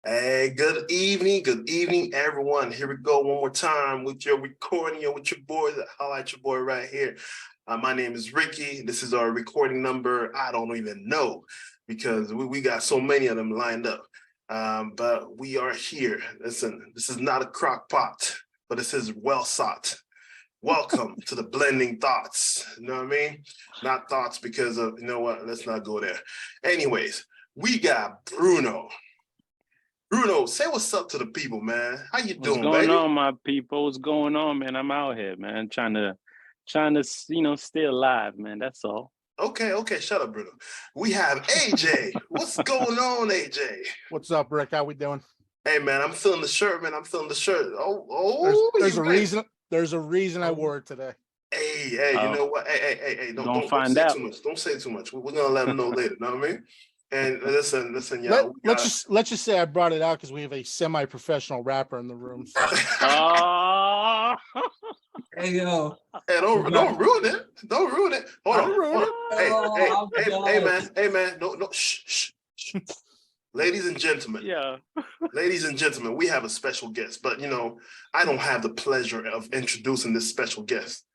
Hey, good evening, everyone. Here we go one more time with your recording, with your boy, the highlight your boy right here. My name is Ricky. This is our recording number. I don't even know because we got so many of them lined up. But we are here. Listen, this is not a crock pot, but this is well sought. Welcome to the Blending Thoughts. You know what I mean? Not thoughts because of, you know what? Let's not go there. Anyways, we got Bruno. Bruno, say what's up to the people, man. How you doing, baby? What's going on, my people? What's going on, man? I'm out here, man, trying to, stay alive, man. That's all. Okay, shut up, Bruno. We have AJ. What's going on, AJ? What's up, Rick? How we doing? Hey, man, I'm feeling the shirt, man. I'm feeling the shirt. There's a reason. There's a reason I wore it today. Hey, you know what? Hey, don't find say out. too much. Don't say too much. We're gonna let them know later. Know what I mean? And listen, y'all. Let's just say I brought it out because we have a semi-professional rapper in the room. So. Hey yo! Hey, don't ruin it. Don't ruin it. Hold on. Hey man. No. Shh. Ladies and gentlemen. Yeah. Ladies and gentlemen, we have a special guest, but I don't have the pleasure of introducing this special guest.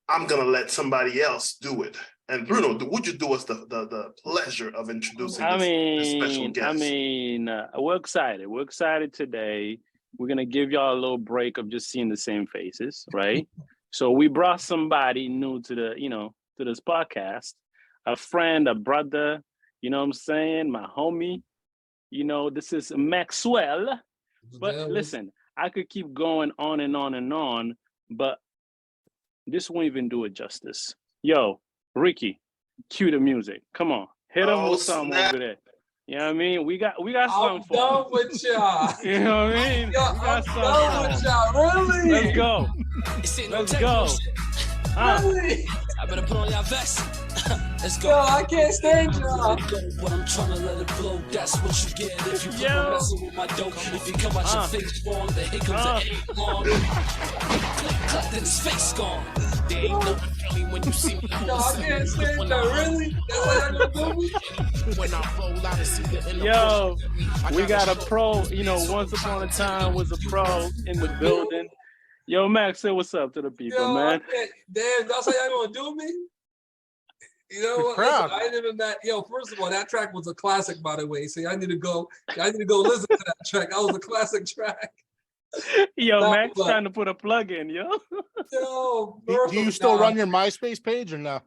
I'm gonna let somebody else do it. And Bruno, would you do us the pleasure of introducing this special guest? We're excited. We're excited today. We're going to give y'all a little break of just seeing the same faces, right? So we brought somebody new to to this podcast, a friend, a brother, you know what I'm saying? My homie, this is Maxwell. But listen, I could keep going on and on and on, but this won't even do it justice. Yo, Ricky, cue the music. Come on, hit him with something over there. You know what I mean? We got something for I'm done with y'all. You know what I mean? I'm done with y'all. Really? Let's go. Really? I better put on y'all vest. Let's go. Yo, I can't stand y'all. But I'm trying to let it blow. That's what you get if you come messing with my dope. If you come out your face wrong, then here comes the eight long. Clap, then his face gone. There ain't no me when you see me. No, I can't stand that. Really? That's how y'all gonna do me? When I roll out and see the Yo, we got a pro. Once upon a time was a pro in the building. Yo, Max, say what's up to the people, man. Damn, that's how y'all gonna do me? You know what? Listen, I ain't even that. Yo, first of all, that track was a classic, by the way. So I need to go listen to that track. That was a classic track. Yo, Max trying to put a plug in, yo. Yo, do you still run your MySpace page or no?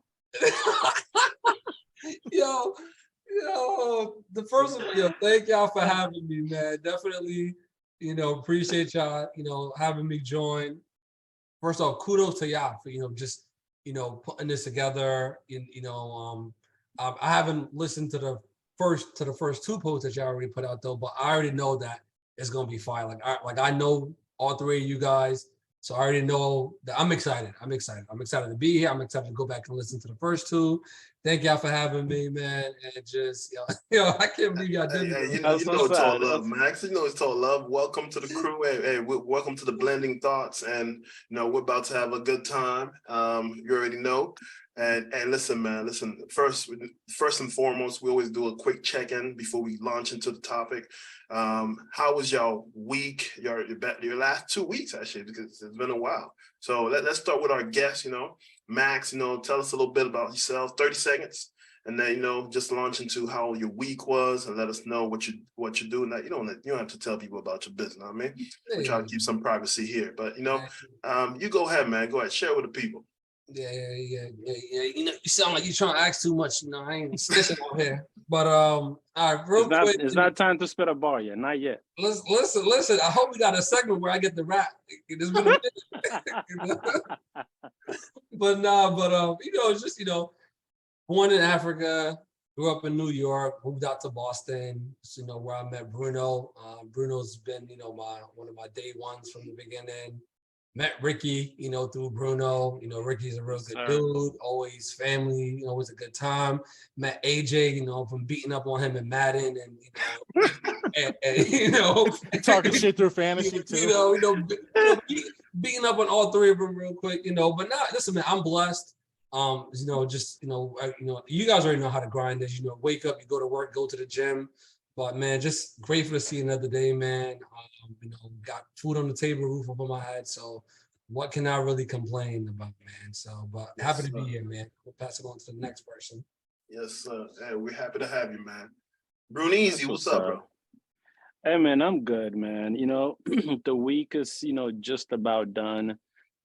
Yo, the first of all, thank y'all for having me, man. Definitely, appreciate y'all, having me join. First off, kudos to y'all for, just, putting this together. I haven't listened to the first two posts that y'all already put out though, but I already know that it's gonna be fire. Like I know all three of you guys, so I already know that I'm excited. I'm excited to be here. I'm excited to go back and listen to the first two. Thank y'all for having me, man. And just, I can't believe y'all did it. You know it's all love, Max. You know it's all love. Welcome to the crew. Hey, welcome to the Blending Thoughts. And, we're about to have a good time. You already know. And listen, man, first and foremost, we always do a quick check-in before we launch into the topic. How was y'all week, your last 2 weeks, actually, because it's been a while. So let's start with our guest, Max, tell us a little bit about yourself, 30 seconds, and then, just launch into how your week was and let us know what you're doing. That you don't have to tell people about your business. I mean, we try to keep some privacy here, but you go ahead, man. Go ahead, share with the people. Yeah. You sound like you're trying to ask too much. I ain't snitching on here. But all right, real quick. It's not time to spit a bar yet. Not yet. Listen. I hope we got a segment where I get the rap. It's been a minute. But it's just born in Africa, grew up in New York, moved out to Boston, you know, where I met Bruno. Bruno's been, you know, one of my day ones from the beginning. Met Ricky, you know, through Bruno. You know, Ricky's a real good dude, always family, you know, always a good time. Met AJ, you know, from beating up on him in Madden and, you know, and you know, Talking shit through fantasy too. Beating up on all three of them real quick, you know. But now, listen, man, I'm blessed. You know, just you guys already know how to grind is. You know, wake up, you go to work, go to the gym. But man, just grateful to see another day, man. You know, got food on the table, roof over my head. So what can I really complain about, man? So, but happy to be here, man. We'll pass it on to the next person. Yes, sir. Hey, we're happy to have you, man. Brunizi, what's up, bro? Hey, man, I'm good, man. You know, the week is, you know, just about done.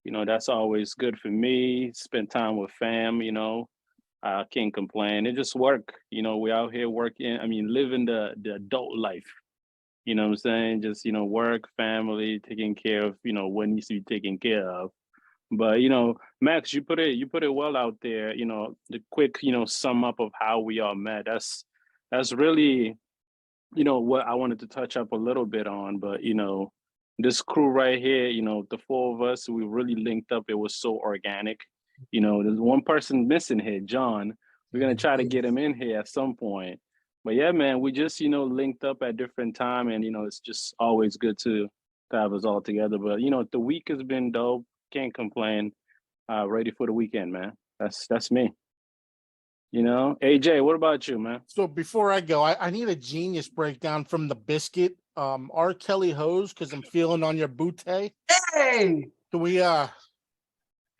You know, that's always good for me. Spend time with fam, you know. I can't complain. It just work. You know, we're out here working. I mean, living the adult life. You know what I'm saying? Just, you know, work, family, taking care of, you know, what needs to be taken care of. But, you know, Max, you put it well out there, you know, the quick, you know, sum up of how we all met. That's really, you know, what I wanted to touch up a little bit on. But, you know, this crew right here, you know, the four of us, we really linked up. It was so organic. You know, there's one person missing here, John. We're going to try to get him in here at some point. But yeah, man, we just, you know, linked up at different time, and, you know, it's just always good to have us all together. But, you know, the week has been dope. Can't complain. Ready for the weekend, man. That's me. You know, AJ, what about you, man? So before I go, I need a genius breakdown from the Biscuit. R. Kelly hose, because I'm feeling on your bootay. Hey! Can we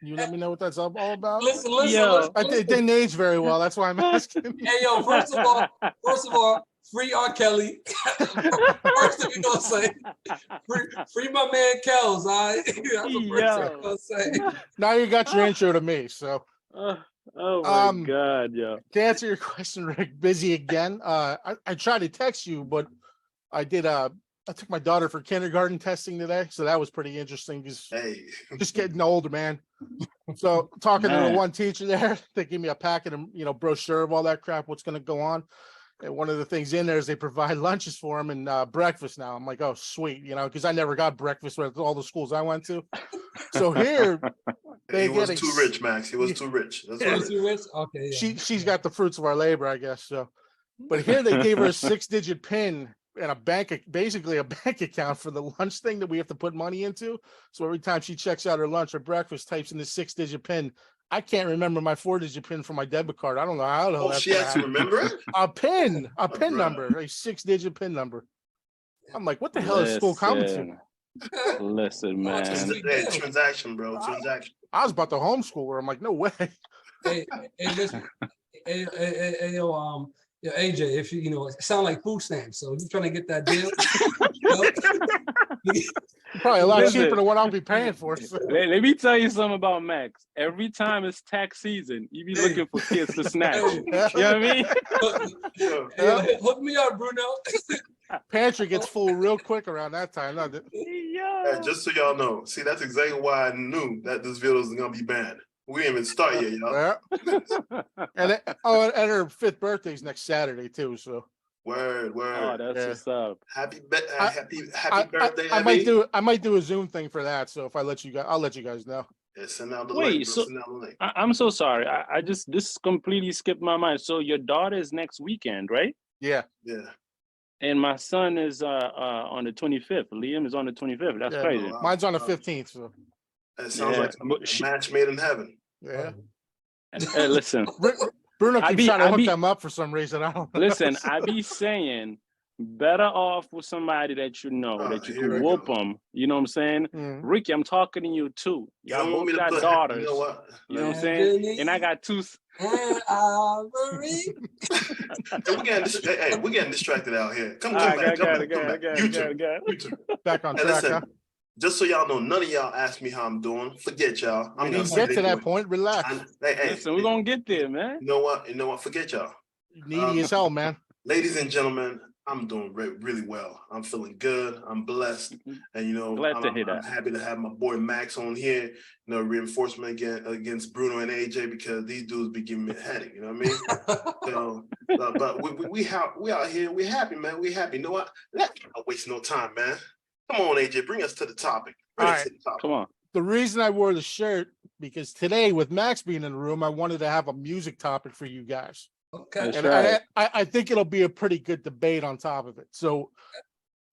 you let me know what that's all about? Listen. I didn't age very well. That's why I'm asking. Hey, yo, first of all, free R. Kelly. First thing we gonna say, free my man Kells. That's the first thing I'm gonna say. Now you got your intro to me, so. Oh my God, yo. To answer your question, Rick, busy again. I tried to text you, but I did. I took my daughter for kindergarten testing today, so that was pretty interesting. Because just getting older, man. So talking to the one teacher there, they gave me a packet of, you know, brochure of all that crap, what's going to go on. And one of the things in there is they provide lunches for them and breakfast now. I'm like, oh, sweet, you know, because I never got breakfast with all the schools I went to. So here, he was too rich, Max. He was too rich. That's right. Too rich? Okay. Yeah. She's got the fruits of our labor, I guess. So, but here they gave her a 6-digit PIN and basically a bank account for the lunch thing that we have to put money into. So every time she checks out her lunch or breakfast, types in the 6-digit PIN. I can't remember my 4-digit PIN for my debit card. I don't know how the hell that's she has to remember it? A PIN number, a 6-digit PIN number. I'm like, what the hell is school coming to? Listen, man. Transaction, bro. Transaction. I was about to homeschool her. I'm like, no way. Hey, listen. Yo, AJ, if you know, it sound like food stamps. So you trying to get that deal? Probably a lot cheaper than what I'll be paying for. So. Let me tell you something about Max. Every time it's tax season, you be looking for kids to snatch. You know what I mean? Hook me up, Bruno. Pantry gets full real quick around that time. Hey, just so y'all know, see, that's exactly why I knew that this video was gonna be banned. We ain't even start yet, y'all. And her 5th birthday's next Saturday too. So word. Oh, that's what's up. Happy birthday! I might do a Zoom thing for that. So if I'll let you guys know. Yeah, send out the link. So send out the link. I'm so sorry. This completely skipped my mind. So your daughter is next weekend, right? Yeah. And my son is on the 25th. Liam is on the 25th. That's crazy. Wow. Mine's on the 15th. So it sounds like a match made in heaven. Yeah. Hey, listen. Bruno keeps trying to hook them up for some reason. I don't know. Listen, I be saying better off with somebody that you know, that you can whoop them. You know what I'm saying? Mm-hmm. Ricky, I'm talking to you too. Y'all got daughters. You know what? You know what I'm saying? And I got 2. We're getting distracted out here. Come back. YouTube. Back on track. Listen, huh? Just so y'all know, none of y'all asked me how I'm doing. Forget y'all. I'm gonna get to that point. Relax. Listen, we're gonna get there, man. You know what? Forget y'all. Needy as hell, man. Ladies and gentlemen, I'm doing really well. I'm feeling good. I'm blessed, and Glad to hear I'm that. happy to have my boy Max on here. You know, reinforcement against Bruno and AJ, because these dudes be giving me a headache. You know what I mean? But we out here. We happy, man. We happy. You know what? Let's not waste no time, man. Come on, AJ. Bring us to the topic. Bring us to the topic. Come on. The reason I wore the shirt, because today with Max being in the room, I wanted to have a music topic for you guys. Okay. That's And right. I think it'll be a pretty good debate on top of it. So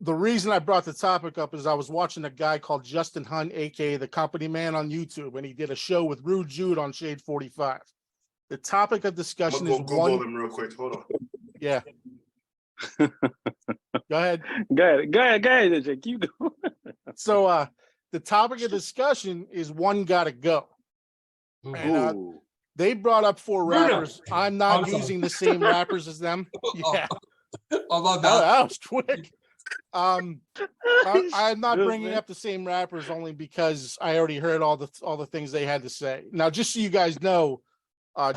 the reason I brought the topic up is I was watching a guy called Justin Hunt, aka the Company Man, on YouTube, and he did a show with Rude Jude on Shade 45. The topic of I'm discussion gonna is go Google one. them real quick. Hold on. Yeah. Go ahead. Go ahead, AJ. Keep going. So the topic of discussion is one gotta go. And Ooh. they brought up 4 Bruno. rappers. I'm not I'm sorry. using the same rappers as them. Yeah. Oh, my That, bad. that was quick. I'm not Good, bringing man. up the same rappers only because I already heard all the things they had to say. Now, just so you guys know,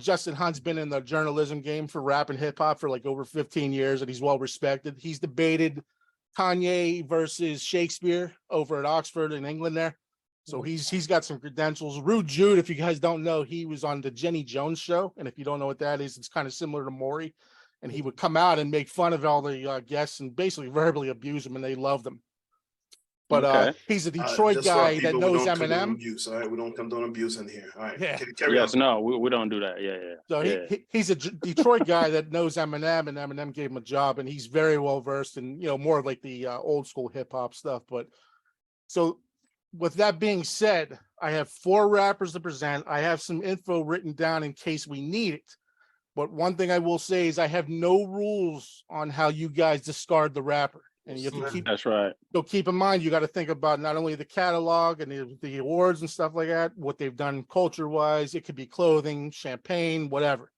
Justin Hunt's been in the journalism game for rap and hip hop for like over 15 years, and he's well respected. He's debated Kanye versus Shakespeare over at Oxford in England there. So he's got some credentials. Rude Jude, if you guys don't know, he was on the Jenny Jones show. And if you don't know what that is, it's kind of similar to Maury. And he would come out and make fun of all the guests and basically verbally abuse them, and they loved him. But Okay. he's a Detroit Just for our guy that people, we knows don't condone Eminem. abuse. All right, we don't condone abuse in here. All right, Yeah. carry Yes, on. no, we don't do that. Yeah. So Yeah. he's a Detroit guy that knows Eminem, and Eminem gave him a job, and he's very well versed in more of like the old school hip hop stuff. But so with that being said, I have 4 rappers to present. I have some info written down in case we need it. But one thing I will say is I have no rules on how you guys discard the rapper. And you have to That's right. keep in mind, you got to think about not only the catalog and the awards and stuff like that, what they've done culture wise. It could be clothing, champagne, whatever.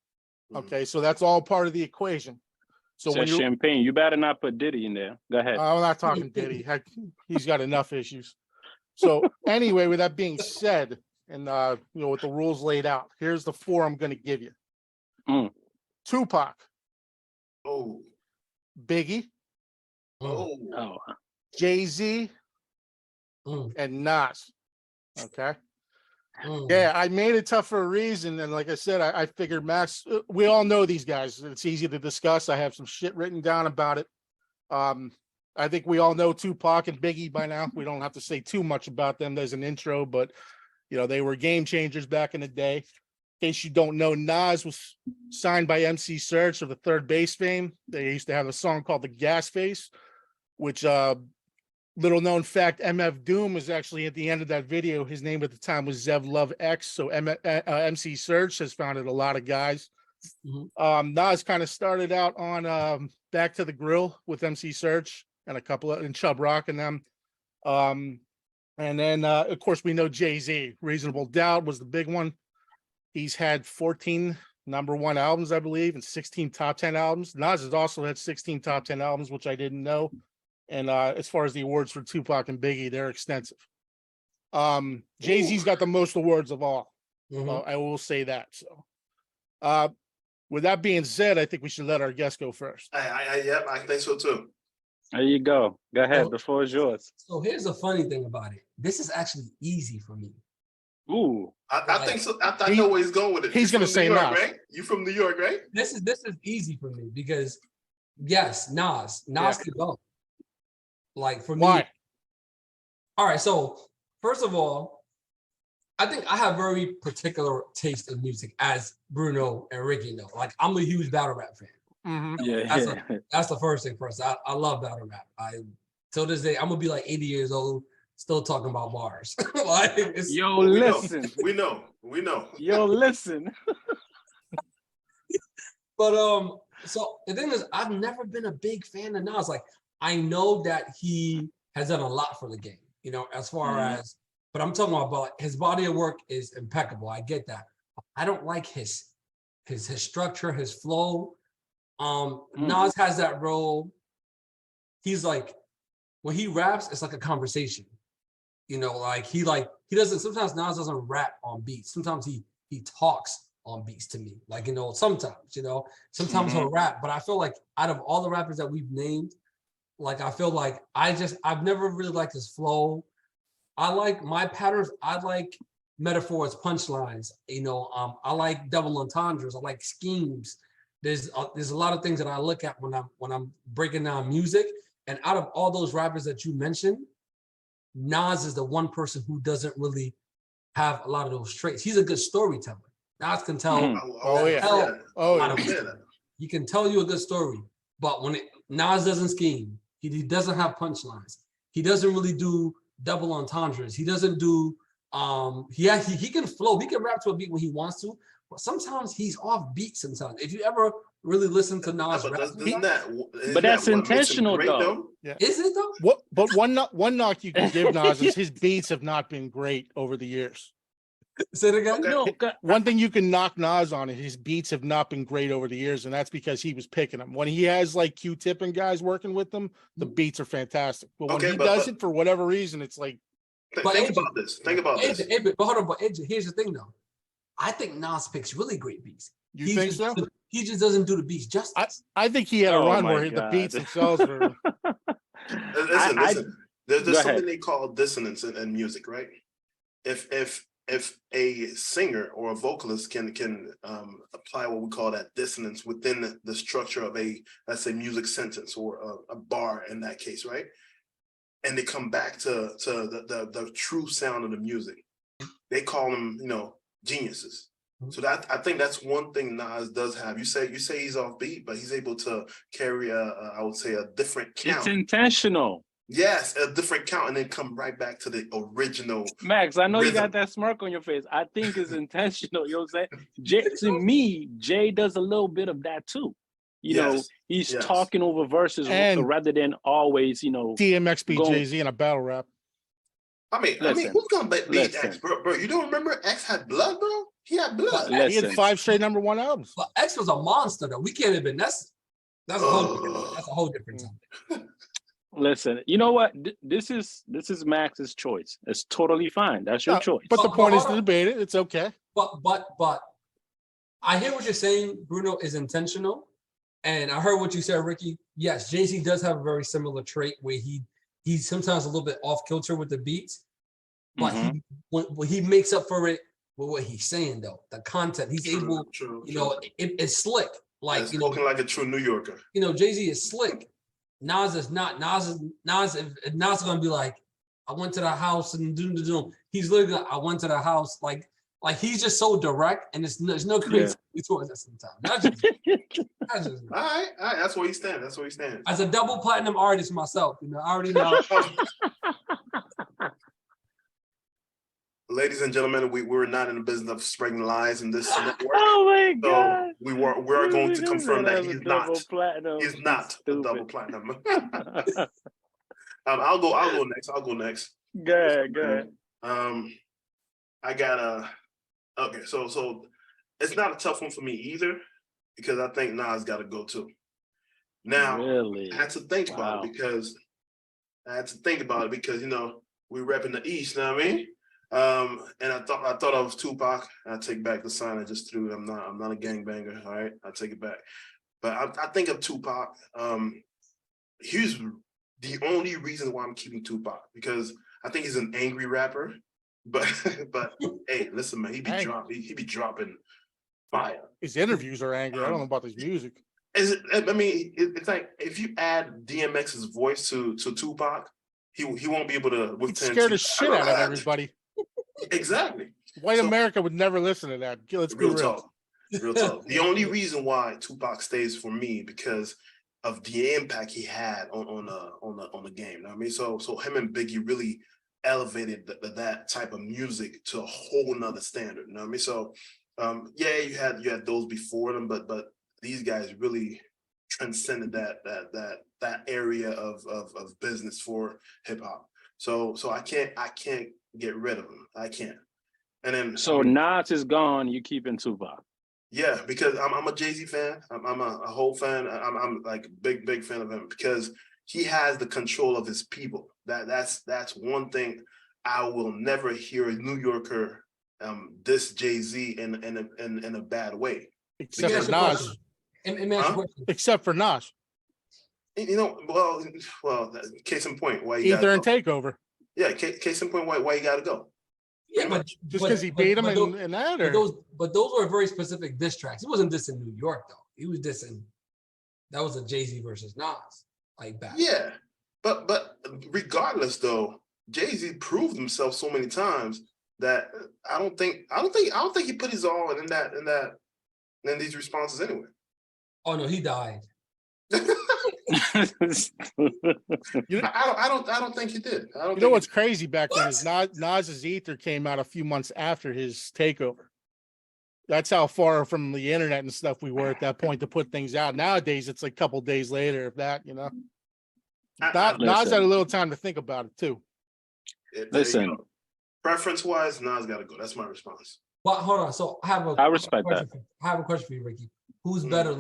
Okay, so that's all part of the equation. So when Says champagne, you better not put Diddy in there. Go ahead. I'm not talking Diddy. He's got enough issues. So anyway, with that being said, and with the rules laid out, here's the 4 I'm going to give you. Tupac, Oh, Biggie, Oh, Jay-Z, Mm. and Nas. Okay. Mm. Yeah, I made it tough for a reason. And like I said, I figured Max, we all know these guys. It's easy to discuss. I have some shit written down about it. I think we all know Tupac and Biggie by now. We don't have to say too much about them as an intro, but they were game changers back in the day. In case you don't know, Nas was signed by MC Serch of the Third Base fame. They used to have a song called The Gas Face, which little known fact, MF Doom was actually at the end of that video. His name at the time was Zev Love X. So MC Serch has founded a lot of guys. Nas kind of started out on Back to the Grill with MC Serch and a couple and Chubb Rock and them. And then of course we know Jay-Z. Reasonable Doubt was the big one. He's had 14 #1 albums, I believe, and 16 top 10 albums. Nas has also had 16 top 10 albums, which I didn't know. And as far as the awards for Tupac and Biggie, they're extensive. Jay-Z's got the most awards of all. I will say that. So with that being said, I think we should let our guest go first. Yep, I think so too. there you go. Go ahead. The floor is yours. So here's the funny thing about it. This is actually easy for me. Ooh. I think so. I know where he's going with it. He's You gonna from say New York, Nas. right? You from New York, right? This is easy for me because yes, Nas can go. Like for me. Why? All right. So first of all, I think I have very particular taste in music, as Bruno and Ricky know. Like I'm a huge battle rap fan. Yeah. That's the first thing first. I love battle rap. Till this day, I'm gonna be like 80 years old, still talking about bars. Like Yo, We listen. We know. Yo, listen. But so the thing is, I've never been a big fan of Nas. Like I know that he has done a lot for the game, as far as. But I'm talking about his body of work is impeccable. I get that. I don't like his structure, his flow. Nas has that role. He's like, when he raps, it's like a conversation. Like he doesn't. Sometimes Nas doesn't rap on beats. Sometimes he talks on beats to me. Like, you know, sometimes he'll rap, but I feel like out of all the rappers that we've named, like, I feel like I've never really liked his flow. I like my patterns. I like metaphors, punchlines. You know, I like double entendres. I like schemes. There's a lot of things that I look at when I'm breaking down music. And out of all those rappers that you mentioned, Nas is the one person who doesn't really have a lot of those traits. He's a good storyteller. Nas can tell. He can tell you a good story, but when Nas doesn't scheme, he doesn't have punchlines. He doesn't really do double entendres. He doesn't do. He can flow. He can rap to a beat when he wants to, but sometimes he's off beat. Sometimes, if you ever really listen to Nas, but that's intentional, though. Yeah. Is it though? What? But one knock you can give Nas is his beats have not been great over the years. Say it again. No, one thing you can knock Nas on is his beats have not been great over the years, and that's because he was picking them. When he has like Q-Tip and guys working with them, the beats are fantastic. But when he does it for whatever reason, it's like. Think about this. But hold on, but AJ, here's the thing though. I think Nas picks really great beats. You think so? He just doesn't do the beats justice. I think he had a run where the beats themselves were. Listen. There's something they call dissonance in music, right? If a singer or a vocalist can apply what we call that dissonance within the structure of a, let's say, music sentence or a bar in that case, right? And they come back to the true sound of the music, they call them, you know, geniuses. So that, I think that's one thing Nas does have. You say he's off beat, but he's able to carry I would say a different count. It's intentional. Yes, a different count, and then come right back to the original. Max, I know rhythm. You got that smirk on your face. I think it's intentional. You know what I'm saying? To me, Jay does a little bit of that too. You know, he's talking over verses rather than always, you know. DMX beat Jay-Z in a battle rap. I mean, who's gonna beat X, bro? You don't remember X had blood, bro? He had blood. He had 5 straight #1 albums. But X was a monster, though. We can't even. That's a whole different topic. Listen, you know what? This is Max's choice. It's totally fine. That's your choice. But the point is to debate it. It's okay. But I hear what you're saying. Bruno is intentional, and I heard what you said, Ricky. Yes, Jay-Z does have a very similar trait where he's sometimes a little bit off kilter with the beats, but when he makes up for it with what he's saying, though, the content, he's able, you know, it's slick. Like, it's spoken like a true New Yorker. You know, Jay-Z is slick. Nas is not. Nas is gonna be like, I went to the house and do. He's literally like, I went to the house, like he's just so direct, and there's no creativity towards that sometimes. That's just all right. That's where he stands. As a double platinum artist myself, you know, I already know. Ladies and gentlemen, we're not in the business of spreading lies in this network. Oh my God! So we're going to confirm that he's not. He's not a double platinum. I'll go next. Go ahead. I got okay. So it's not a tough one for me either, because I think Nas got to go too. Now, really? I had to think about it because you know, we repping the East. You know what I mean? And I thought I was Tupac. I take back the sign I just threw. I'm not a gangbanger. All right, I take it back. But I think of Tupac. Here's the only reason why I'm keeping Tupac, because I think he's an angry rapper. But hey, listen, man, he be dropping fire. His interviews are angry. I don't know about his music. It's like if you add DMX's voice to Tupac, he won't be able to withstand. Scare the shit out of everybody. Exactly. White America would never listen to that. Let's be real. Real talk. The only reason why Tupac stays for me because of the impact he had on the game. You know what I mean? So him and Biggie really elevated that type of music to a whole nother standard. You know what I mean? So you had those before them, but these guys really transcended that area of business for hip hop. So I can't get rid of them. I can't. And then Nas is gone. You keeping Tupac? Yeah, because I'm a Jay-Z fan. I'm a whole fan. I'm like big fan of him because he has the control of his people. That's one thing I will never hear a New Yorker diss Jay-Z in a bad way. Except Let me for ask you a Nas. question. And me ask you a question. Except for Nas. You know, well, case in point, why you Ether and gotta go. Takeover. Yeah, case in point, why you gotta go? Yeah, but Just because he beat him those, in that, but or those were very specific diss tracks. He wasn't dissing New York though. He was dissing. That was a Jay-Z versus Nas like back. Yeah, but regardless though, Jay-Z proved himself so many times that I don't think he put his all in these responses anyway. Oh no, he died. I don't think he did. I don't you know what's crazy back then is Nas's Ether came out a few months after his takeover. That's how far from the internet and stuff we were at that point to put things out. Nowadays, it's like a couple days later, if that, you know. Nas had a little time to think about it too. Listen, preference-wise, Nas got to go. That's my response. But hold on. So I respect that. I have a question for you, Ricky. Who's better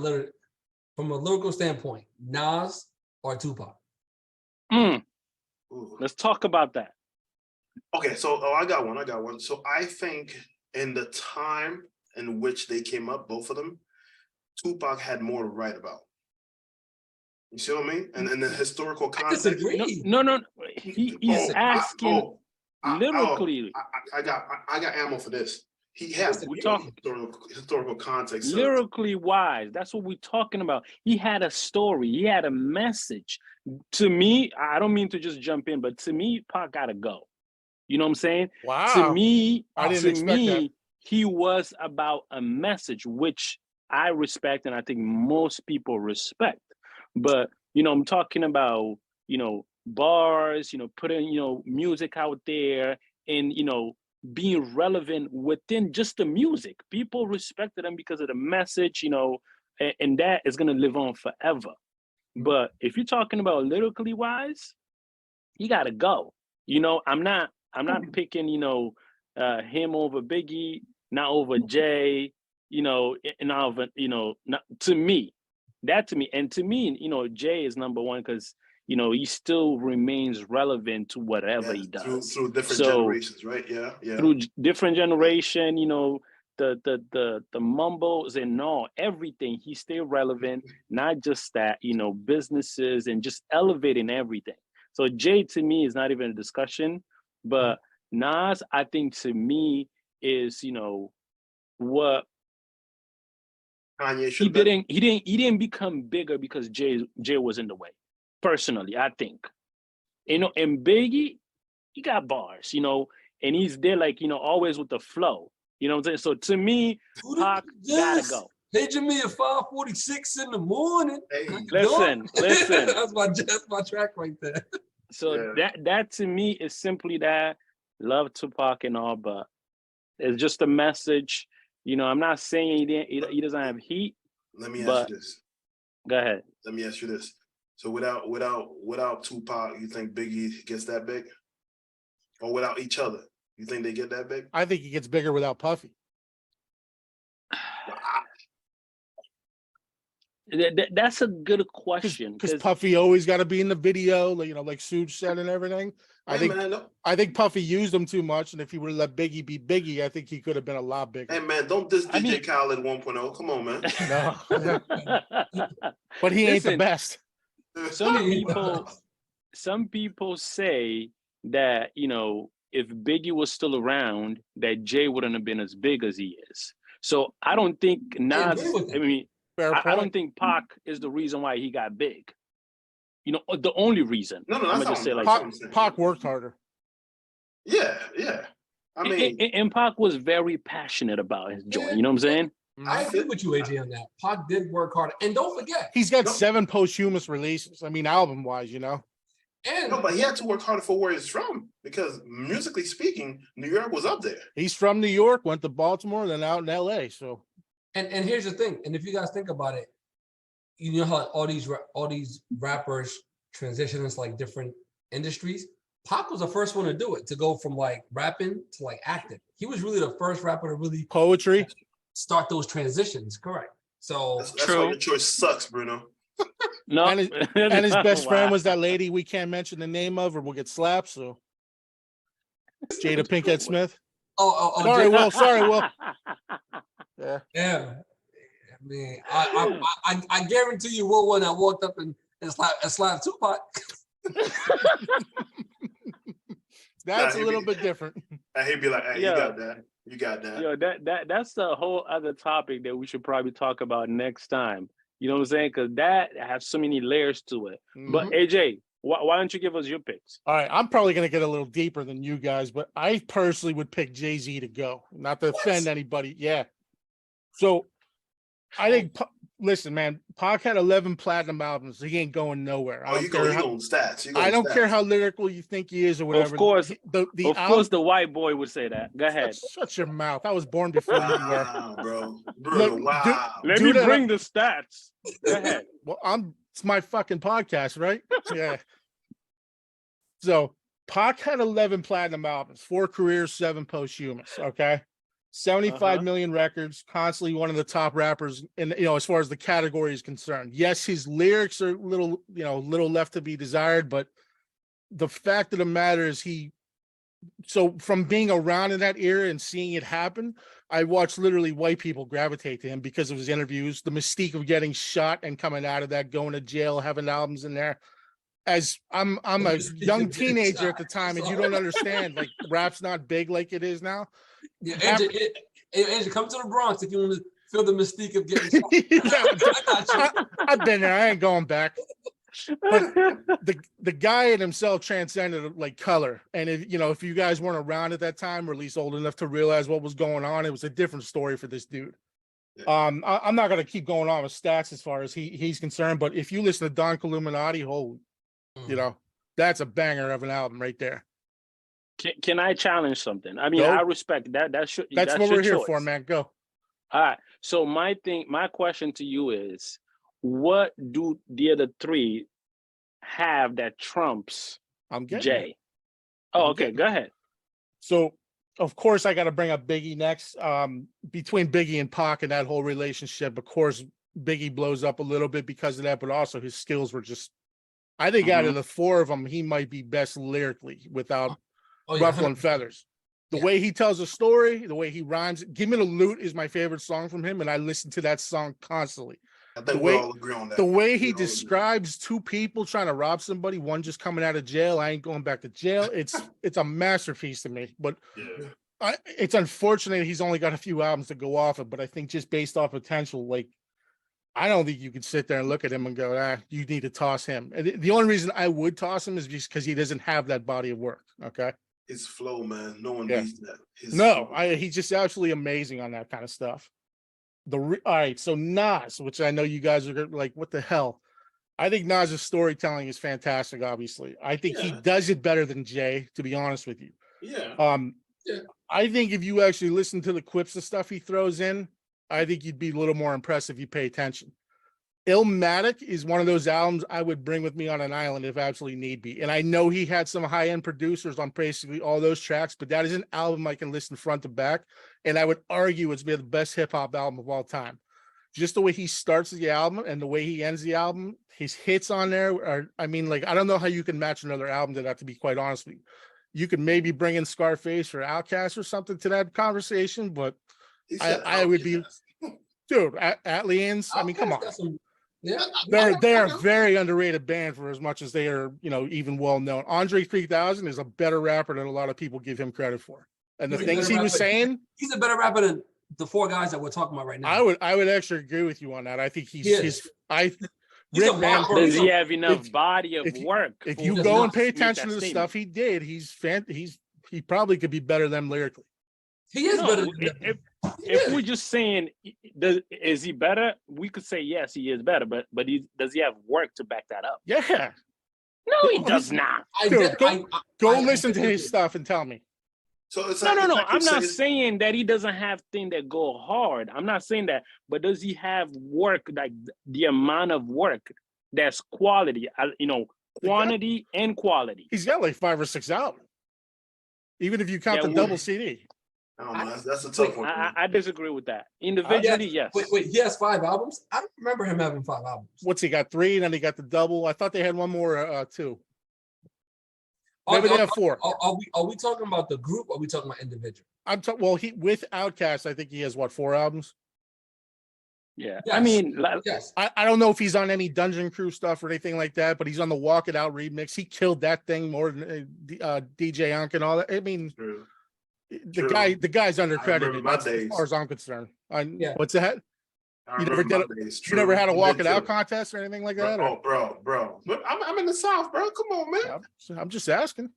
from a lyrical standpoint, Nas or Tupac? Let's talk about that. Okay, so I got one. So I think in the time in which they came up, both of them, Tupac had more to write about. You see what I mean? And in the historical context. No. He's asking lyrically. I got ammo for this. He has historical context. Lyrically wise, that's what we're talking about. He had a story. He had a message. To me, I don't mean to just jump in, but to me, Pac gotta go. You know what I'm saying? Wow. To me, I didn't expect that. He was about a message, which I respect and I think most people respect. But, you know, I'm talking about, you know, bars, you know, putting, you know, music out there and, you know, being relevant within just the music. People respected him because of the message, you know, and that is going to live on forever. But if you're talking about lyrically wise, he got to go. You know, I'm not picking, you know, him over Biggie, not over Jay, you know, and over, you know, not, to me, and to me, you know, Jay is number one because, you know, he still remains relevant to whatever he does through different generations, right? Yeah. Through different generation, you know, the mumbles and all, everything, he stay relevant, not just that, you know, businesses and just elevating everything. So Jay to me is not even a discussion, but Nas, I think to me is, you know, what Kanye he didn't become bigger because Jay was in the way. Personally, I think, you know, and Biggie, he got bars, you know, and he's there like, you know, always with the flow. You know what I'm saying? So to me, Pac gotta go. Paging me at 5:46 in the morning. Hey, listen. that's my track right there. So that to me is simply that. Love Tupac and all, but it's just a message. You know, I'm not saying he doesn't have heat. Let me ask you this. Go ahead. Let me ask you this. So without Tupac, you think Biggie gets that big? Or without each other, you think they get that big? I think he gets bigger without Puffy. That's a good question. Because Puffy always got to be in the video, you know, like Suge said and everything. I think Puffy used him too much, and if he would have let Biggie be Biggie, I think he could have been a lot bigger. Hey man, don't diss DJ Khaled 1.0. Come on, man. No. But he ain't the best. Some people say that, you know, if Biggie was still around, that Jay wouldn't have been as big as he is. So I don't think Nas. I don't think Pac is the reason why he got big. You know, the only reason. No, I'm gonna just say like Pac worked harder. Yeah. I mean, and Pac was very passionate about his joint. You know what I'm saying? I agree with you, AJ, on that. Pac did work hard, and don't forget, he's got 7 posthumous releases. I mean, album-wise, you know. And no, but he had to work harder for where he's from because musically speaking, New York was up there. He's from New York, went to Baltimore, then out in LA. So, and here's the thing, and if you guys think about it, you know how all these rappers transition into like different industries. Pac was the first one to do it, to go from like rapping to like acting. He was really the first rapper to really poetry start those transitions. Correct. So that's why your choice sucks, Bruno. No, and his best friend was that lady we can't mention the name of, or we'll get slapped. So, Jada Pinkett Smith. Sorry, Jay- Will. Sorry, Will. Yeah. Yeah. I mean, I guarantee you, Will one that walked up and slapped Tupac. That's Nah, a little bit different. And he'd be like, "Hey, Yeah. you got that. You got that." Yo, that's a whole other topic that we should probably talk about next time. You know what I'm saying? Because that has so many layers to it. But Mhm. AJ, why don't you give us your picks? All right, I'm probably going to get a little deeper than you guys, but I personally would pick Jay-Z to go, not to offend anybody. Yeah. So I think, listen, man, Pac had 11 platinum albums. He ain't going nowhere. Oh, you go on stats. You go I on don't care stats. how lyrical you think he is or whatever. Of course, the of course, the white boy would say that. Go ahead. Shut your mouth. I was born before you were. Wow, bro. Look, Wow. Let me Dude, bring the stats. Go ahead. Well, it's my fucking podcast, right? Yeah. So Pac had 11 platinum albums, 4 careers, 7 posthumous. Okay. 75 million records, constantly one of the top rappers in, as far as the category is concerned. Yes, his lyrics are a little, little left to be desired, but the fact of the matter is so from being around in that era and seeing it happen, I watched literally white people gravitate to him because of his interviews, the mystique of getting shot and coming out of that, going to jail, having albums in there. As I'm a young teenager at the time, and you don't understand, like rap's not big like it is now. Yeah, AJ, come to the Bronx if you want to feel the mystique of getting shot. I've been there. I ain't going back. But the guy in himself transcended like color. And if you guys weren't around at that time, or at least old enough to realize what was going on, it was a different story for this dude. I'm not gonna keep going on with stats as far as he's concerned, but if you listen to Don Illuminati, that's a banger of an album right there. Can I challenge something? I mean, Go. I respect that. That's what we're here choice. for, man. Go. All right. So my question to you is, what do the other 3 have that trumps I'm getting Jay? it. Oh, I'm okay. getting Go ahead. So, of course, I got to bring up Biggie next. Between Biggie and Pac and that whole relationship, of course, Biggie blows up a little bit because of that, but also his skills were just, I think out of the 4 of them, he might be best lyrically without ruffling feathers. The way he tells a story, the way he rhymes. Give Me the Loot is my favorite song from him, and I listen to that song constantly. I think we all agree on that. The way he describes 2 people trying to rob somebody, one just coming out of jail, I ain't going back to jail. It's a masterpiece to me. But it's unfortunate he's only got a few albums to go off of. But I think just based off potential, like, I don't think you could sit there and look at him and go, you need to toss him. And the only reason I would toss him is just because he doesn't have that body of work. Okay. His flow, man. No one beats that. He's just absolutely amazing on that kind of stuff. All right, so Nas, which I know you guys are like, what the hell? I think Nas's storytelling is fantastic. Obviously, I think he does it better than Jay. To be honest with you, I think if you actually listen to the clips of stuff he throws in, I think you'd be a little more impressed if you pay attention. Illmatic is one of those albums I would bring with me on an island if absolutely need be. And I know he had some high-end producers on basically all those tracks, but that is an album I can listen front to back. And I would argue it's been the best hip-hop album of all time. Just the way he starts the album and the way he ends the album, his hits on there are, I don't know how you can match another album to that, to be quite honest with you. You could maybe bring in Scarface or Outkast or something to that conversation, but I would be, dude, Atlians, I mean, come on. They are a very underrated band for as much as they are, even well known. Andre 3000 is a better rapper than a lot of people give him credit for. And the things he was saying, he's a better rapper than the 4 guys that we're talking about right now. I would actually agree with you on that. I think does he have enough body of work? If you go and pay attention to the stuff he did, he probably could be better than lyrically. He is better. If we're just saying, is he better? We could say yes, he is better, but does he have work to back that up? Yeah. No, he does not. Dude, go listen to his stuff and tell me. So it's no. I'm not saying that he doesn't have things that go hard. I'm not saying that, but does he have work, like the amount of work that's quality? Quantity and quality. He's got like 5 or 6 albums, even if you count the double CD. I don't know. That's a tough one. I disagree with that. Individually, yes. Wait, he has 5 albums? I don't remember him having 5 albums. What's he got? 3, and then he got the double. I thought they had one more too. Maybe they have 4. Are we talking about the group? Or are we talking about individual? Well, he with Outkast, I think he has what, 4 albums. Yeah, Yes. I mean, Yes. I don't know if he's on any Dungeon Crew stuff or anything like that, but he's on the Walk It Out remix. He killed that thing more than DJ Unk and all that. I mean, True. the guy's undercredited. remember my That's as days. far as I'm concerned. Yeah. What's that? I You never remember did my days. You never had a True. Walk Me It Out too. contest or anything like that? Or? Bro. Look, I'm in the South, bro. Come on, man. I'm just asking.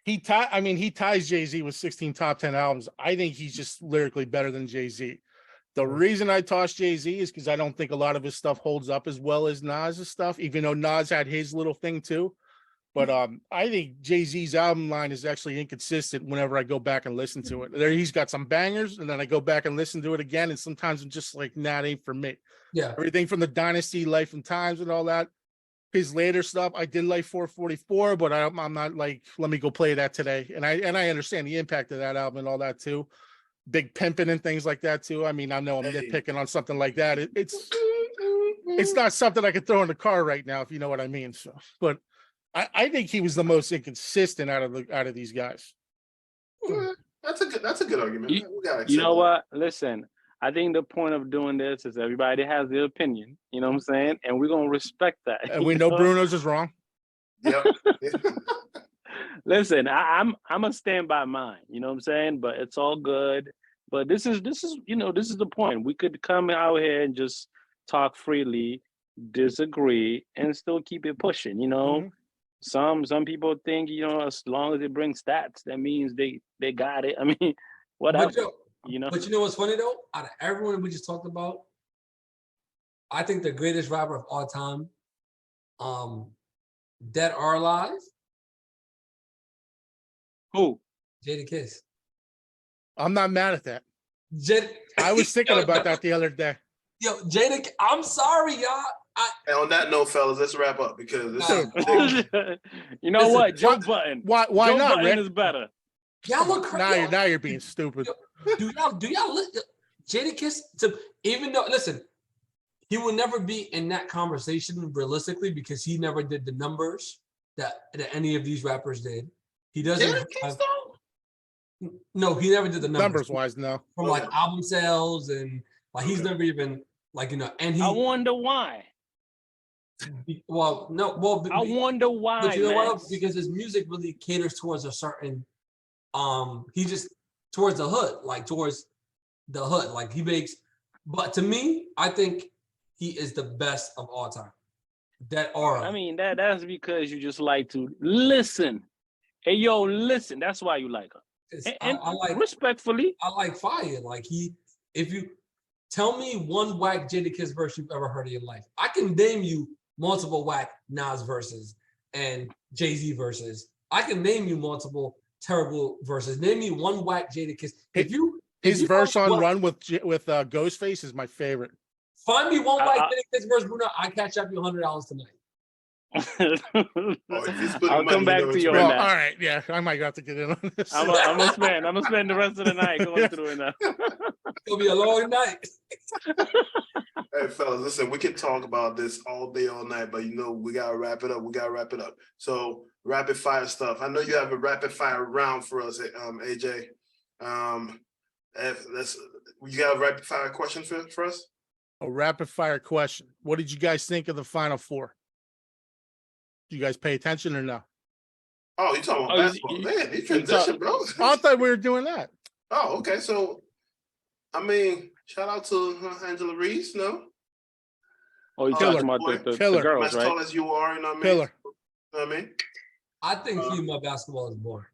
He ties Jay-Z with 16 top 10 albums. I think he's just lyrically better than Jay-Z. The reason I toss Jay-Z is because I don't think a lot of his stuff holds up as well as Nas's stuff, even though Nas had his little thing too. But I think Jay-Z's album line is actually inconsistent whenever I go back and listen to it. There, he's got some bangers, and then I go back and listen to it again, and sometimes I'm just like, nah, it ain't for me. Yeah. Everything from the Dynasty, Life and Times, and all that. His later stuff, I did like 444, but I'm not like, let me go play that today. And I understand the impact of that album and all that too. Big pimping and things like that too. I mean, I know I'm nitpicking on something like that. It's not something I could throw in the car right now, if you know what I mean. So, but I think he was the most inconsistent out of these guys. That's a good argument. You know what? Listen, I think the point of doing this is everybody has their opinion. You know what I'm saying? And we're gonna respect that. And we know Bruno's is wrong. Yep. Listen, I'm gonna stand by mine. You know what I'm saying? But it's all good. But this is the point. We could come out here and just talk freely, disagree, and still keep it pushing. You know. Mhm. Some people think, as long as it brings stats, that means they got it. I mean, whatever. But you know what's funny though? Out of everyone we just talked about, I think the greatest rapper of all time, dead or alive, Who? Jadakiss. I'm not mad at that. Jada, I was thinking about that the other day. Yo, Jada, I'm sorry, y'all. And on that note, fellas, let's wrap up because this is You know Listen, what? Joe Button. Why Joe not, Button Rick? is better. Y'all look crazy. Now you're being stupid. Do y'all listen? Jadakiss, even though, listen, he will never be in that conversation realistically because he never did the numbers that any of these rappers did. He doesn't. No, he never did the numbers Numbers-wise, no. from like album sales and like he's never even and he. I wonder why. Well, no, well, I wonder why. but you know what? Max. Because his music really caters towards a certain, he just towards the hood, like towards the hood, like he makes. But to me, I think he is the best of all time. That aura. I mean, that's because you just like to listen. Hey, yo, listen. That's why you like her. And I like respectfully, I like fire. Like if you tell me one whack Jadakiss verse you've ever heard in your life, I can name you multiple whack Nas verses and Jay-Z verses. I can name you multiple terrible verses. Name me one whack Jadakiss. His verse on Run with Ghostface is my favorite. Find me one whack Jadakiss verse, Bruno. I catch up you $100 tonight. I'll come back to you on Well, that. all right, yeah, I might have to get in on this. I'm gonna spend the rest of the night going through it now. It'll be a long night. Hey, fellas, listen, we can talk about this all day, all night, but we gotta wrap it up. So rapid fire stuff. I know you have a rapid fire round for us, AJ. You got a rapid fire question for us? A rapid fire question. What did you guys think of the Final Four? Do you guys pay attention or no? Oh, you talking about basketball? Man, you transition, bro. I thought we were doing that. Oh, okay. So, I mean, shout out to Angela Reese, no? Oh, you're talking about the girls, as right? tall as you are, you know what I mean? Killer. You know what I mean? I think female basketball is boring.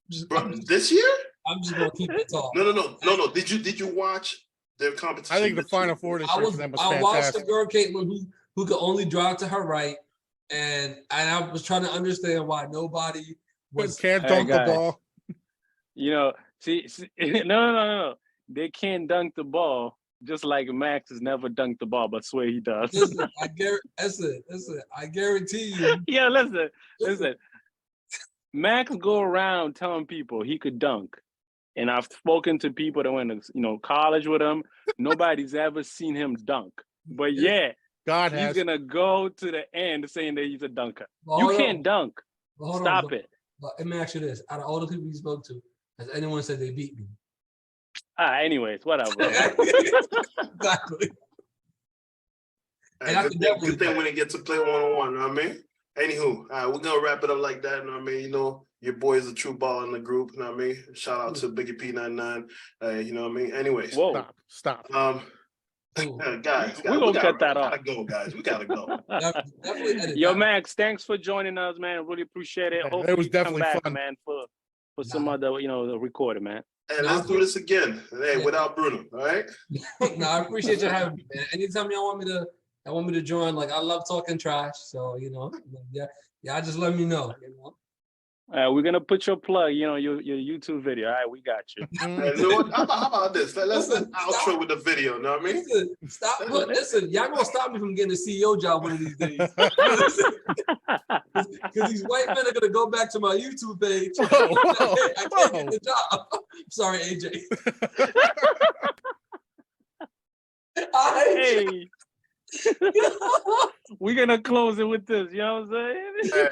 This year? I'm just gonna keep it tall. No. Did you watch their competition? I think the Final Four this year for them was I watched the fantastic. girl Caitlin who could only drive to her right, and I was trying to understand why nobody was. Can't dunk the guys. ball. See, no. They can't dunk the ball, just like Max has never dunked the ball, but swear he does. Listen, I guarantee you. Yeah, listen. Max go around telling people he could dunk. And I've spoken to people that went to college with him. Nobody's ever seen him dunk. But yeah, God He's has. gonna go to the end saying that he's a dunker. Well, You hold can't on. dunk. Well, hold Stop on, it. But let me ask you this: out of all the people you spoke to, has anyone said they beat me? Anyways, whatever. Exactly. Hey, And I good, can thing, definitely good thing when they get to play one-on-one, know what I mean? Anywho, we're gonna wrap it up like that, know what I mean? You know, your boy is a true ball in the group, know what I mean? Shout out to Biggie P99, you know what I mean? Anyways, Whoa. Stop. guys, We're gonna cut that we off. gotta go, guys. We gotta go. Definitely edit Yo, that. Max, thanks for joining us, man. Really appreciate it. Yeah, Hopefully it was you come definitely back, fun. man, for some other, recording, man. And let's do this again. Hey, without Bruno, all right? No, I appreciate you having me, man. Anytime y'all want me to join, like I love talking trash. So, yeah, just let me know, We're gonna put your plug, your YouTube video. All right, we got you. Hey, you know what? How about this? Let's Listen, outro stop. with the video, know what I mean? Listen, y'all gonna stop me from getting a CEO job one of these days. Because these white men are gonna go back to my YouTube page. I can't get the job. Sorry, AJ. Hey. We're gonna close it with this, you know what I'm saying? Hey,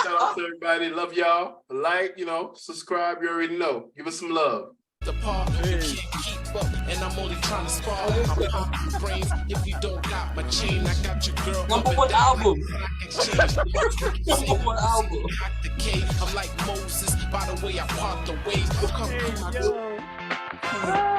shout out to everybody. Love y'all. Like, subscribe, you already know. Give us some love. The part you can't keep up, and I'm only trying to spar. I'm popping your brains if you don't got my chain. I got your girl. Number one album. Number one album. I'm like Moses. By the way, I parked the waves. Come through my Yo.